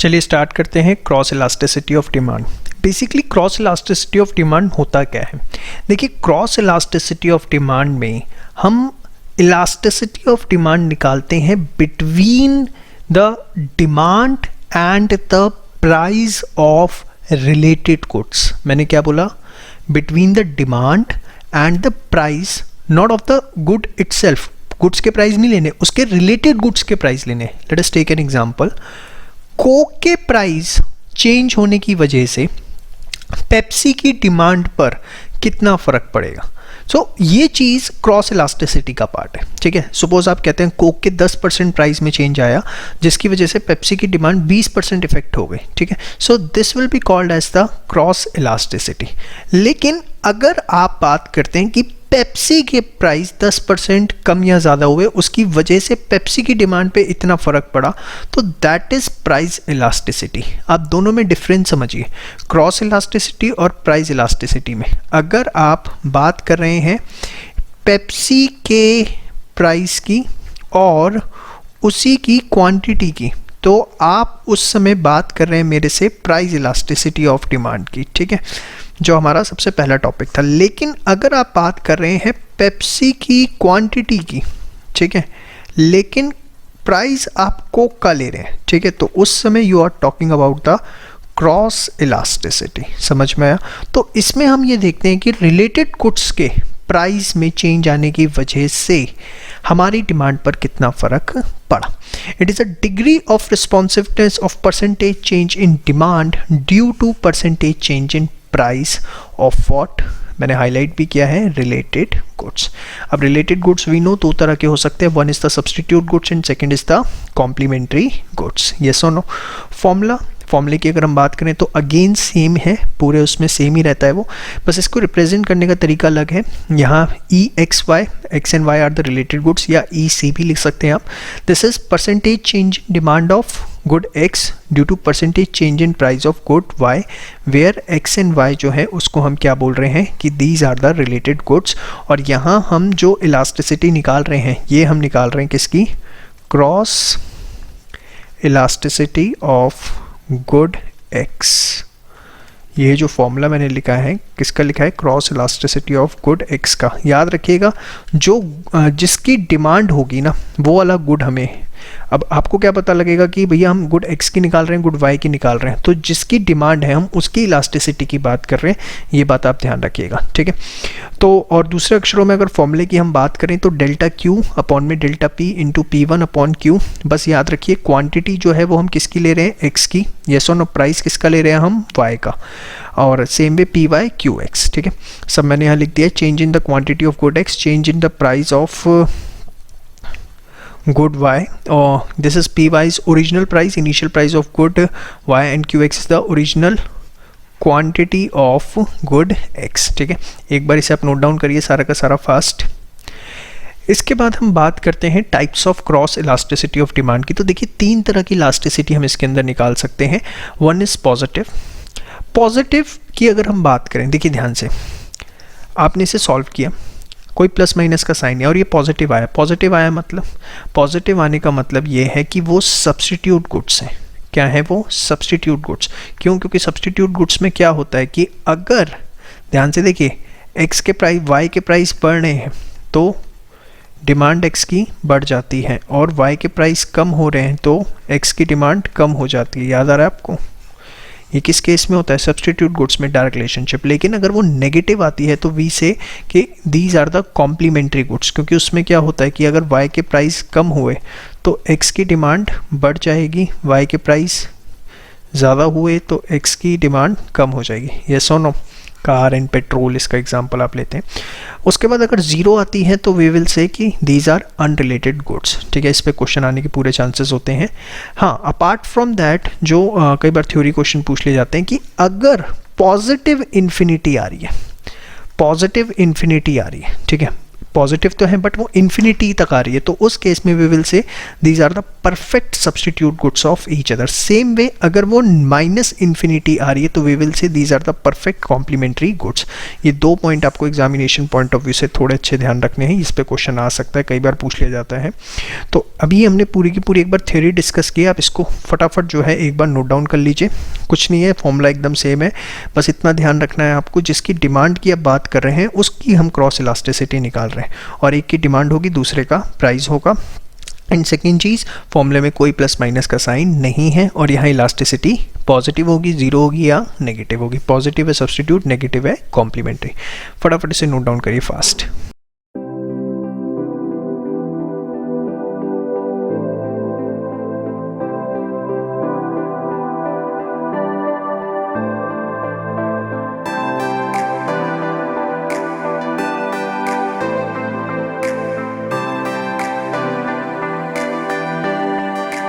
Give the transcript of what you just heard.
चलिए स्टार्ट करते हैं cross elasticity of demand. Basically cross elasticity of demand होता क्या है? देखिए, क्रॉस इलास्टिसिटी ऑफ डिमांड में हम इलास्टिसिटी ऑफ डिमांड निकालते हैं between the demand and the price of related goods. मैंने क्या बोला? Between the demand and the price, not of the good itself. Goods के प्राइस नहीं लेने, उसके रिलेटेड गुड्स के प्राइस लेने। Let us take an example. Coke के प्राइस चेंज होने की वजह से पेप्सी की डिमांड पर कितना फर्क पड़ेगा? ये चीज़ क्रॉस इलास्टिसिटी का पार्ट है। ठीक है, सपोज आप कहते हैं कोक के 10% प्राइस में चेंज आया जिसकी वजह से पेप्सी की डिमांड 20% इफेक्ट हो गई। ठीक है, so this will be called as the cross elasticity. लेकिन अगर आप बात करते हैं कि पेप्सी के प्राइस 10% कम या ज़्यादा हुए, उसकी वजह से पेप्सी की डिमांड पे इतना फ़र्क पड़ा, तो दैट इज़ प्राइस इलास्टिसिटी। आप दोनों में डिफरेंस समझिए, क्रॉस इलास्टिसिटी और प्राइस इलास्टिसिटी में। अगर आप बात कर रहे हैं पेप्सी के प्राइस की और उसी की क्वांटिटी की, तो आप उस समय बात कर रहे हैं मेरे से प्राइस इलास्टिसिटी ऑफ डिमांड की। ठीक है, जो हमारा सबसे पहला टॉपिक था। लेकिन अगर आप बात कर रहे हैं पेप्सी की क्वांटिटी की, ठीक है, लेकिन प्राइस आप कोक का ले रहे हैं, ठीक है, तो उस समय you are talking about the cross elasticity. समझ में आया? तो इसमें हम ये देखते हैं कि रिलेटेड गुड्स के प्राइस में चेंज आने की वजह से हमारी डिमांड पर कितना फर्क पड़ा। It is a degree of responsiveness of percentage change in demand due to percentage change in price of what, मैंने हाईलाइट भी किया है, रिलेटेड गुड्स। अब रिलेटेड गुड्स वी नो दो तरह के हो सकते हैं, one is the substitute goods and second is the complementary goods. Yes और नो? फॉर्मूले की अगर हम बात करें तो अगेन सेम है, पूरे उसमें सेम ही रहता है वो, बस इसको रिप्रेजेंट करने का तरीका अलग है। यहाँ EXY, X and Y are the related goods, या EC भी लिख सकते हैं आप। This is percentage change demand of good X due to percentage change in price of good Y, where X and Y जो है उसको हम क्या बोल रहे हैं कि these are the related goods. और यहाँ हम जो इलास्टिसिटी निकाल रहे हैं, ये हम निकाल रहे हैं किसकी? Cross elasticity of good X। ये जो फॉर्मूला मैंने लिखा है, किसका लिखा है? Cross elasticity of good X का। याद रखिएगा, जो जिसकी डिमांड होगी ना, वो वाला गुड हमें, अब आपको क्या पता लगेगा कि भैया हम गुड X की निकाल रहे हैं, गुड Y की निकाल रहे हैं, तो जिसकी डिमांड है हम उसकी इलास्टिसिटी की बात कर रहे हैं, ये बात आप ध्यान रखिएगा। ठीक है, तो और दूसरे अक्षरों में अगर फॉर्मूले की हम बात करें तो डेल्टा Q अपॉन में delta P into P1 upon Q। बस याद रखिए क्वांटिटी जो है वो हम किसकी ले रहे हैं? X की। यस और नो? प्राइस किसका ले रहे हैं हम? Y का। और सेम वे PY QX। ठीक है, सब मैंने यहाँ लिख दिया। Change in the quantity of good X, change in the price of good Y, or this is PY's original price, initial price of good Y, and QX is the original quantity of good X। ठीक है, एक बार इसे आप note down करिए सारा का सारा fast. इसके बाद हम बात करते हैं types of cross elasticity of demand की। तो देखिए, तीन तरह की इलास्टिसिटी हम इसके अंदर निकाल सकते हैं। One is positive. पॉजिटिव की अगर हम बात करें, देखिए ध्यान से, आपने इसे सॉल्व किया, कोई प्लस माइनस का साइन है और ये पॉजिटिव आया। पॉजिटिव आया मतलब, पॉजिटिव आने का मतलब ये है कि वो सब्स्टिट्यूट गुड्स हैं। क्या है वो? Substitute goods. क्यों? क्योंकि सब्स्टिट्यूट गुड्स में क्या होता है कि अगर ध्यान से देखिए, X के प्राइस, Y के प्राइस बढ़ रहे हैं तो डिमांड X की बढ़ जाती है, और Y के प्राइस कम हो रहे हैं तो X की डिमांड कम हो जाती है। याद आ रहा है आपको? ये किस केस में होता है? सब्स्टिट्यूट गुड्स में डायरेक्ट रिलेशनशिप। लेकिन अगर वो नेगेटिव आती है तो वी से कि these are the complementary goods, क्योंकि उसमें क्या होता है कि अगर Y के प्राइस कम हुए तो X की डिमांड बढ़ जाएगी, Y के प्राइस ज़्यादा हुए तो X की डिमांड कम हो जाएगी। यस और नो? कार एंड पेट्रोल इसका एग्जांपल आप लेते हैं। उसके बाद अगर जीरो आती है तो वी विल से कि दीज आर अनरिलेटेड गुड्स। ठीक है, इस पे क्वेश्चन आने के पूरे चांसेस होते हैं। हाँ, अपार्ट फ्रॉम दैट जो कई बार थ्योरी क्वेश्चन पूछ ले जाते हैं कि अगर पॉजिटिव इन्फिनिटी आ रही है, पॉजिटिव इन्फिनिटी आ रही है, ठीक है, पॉजिटिव तो है बट वो इन्फिनिटी तक आ रही है, तो उस केस में we will say these are the perfect substitute goods of each other. Same way अगर वो माइनस इन्फिनिटी आ रही है तो we will say these are the perfect complementary goods. ये 2 पॉइंट आपको एग्जामिनेशन पॉइंट ऑफ व्यू से थोड़े अच्छे ध्यान रखने हैं, इस पे क्वेश्चन आ सकता है, कई बार पूछ लिया जाता है। तो अभी हमने पूरी की पूरी एक बार थ्योरी डिस्कस किया, आप इसको फटाफट जो है एक बार नोट डाउन कर लीजिए। कुछ नहीं है, फॉर्मूला एकदम सेम है, बस इतना ध्यान रखना है आपको, जिसकी डिमांड की आप बात कर रहे हैं उसकी हम क्रॉस इलास्टिसिटी निकाल रहे हैं, और एक की डिमांड होगी दूसरे का प्राइस होगा। एंड सेकेंड चीज़, फॉर्मूले में कोई प्लस माइनस का साइन नहीं है, और यहाँ इलास्टिसिटी पॉजिटिव होगी, जीरो होगी या नेगेटिव होगी। पॉजिटिव है सब्सटीट्यूट, नेगेटिव है कॉम्प्लीमेंट्री। फटाफट इसे नोट डाउन करिए फास्ट।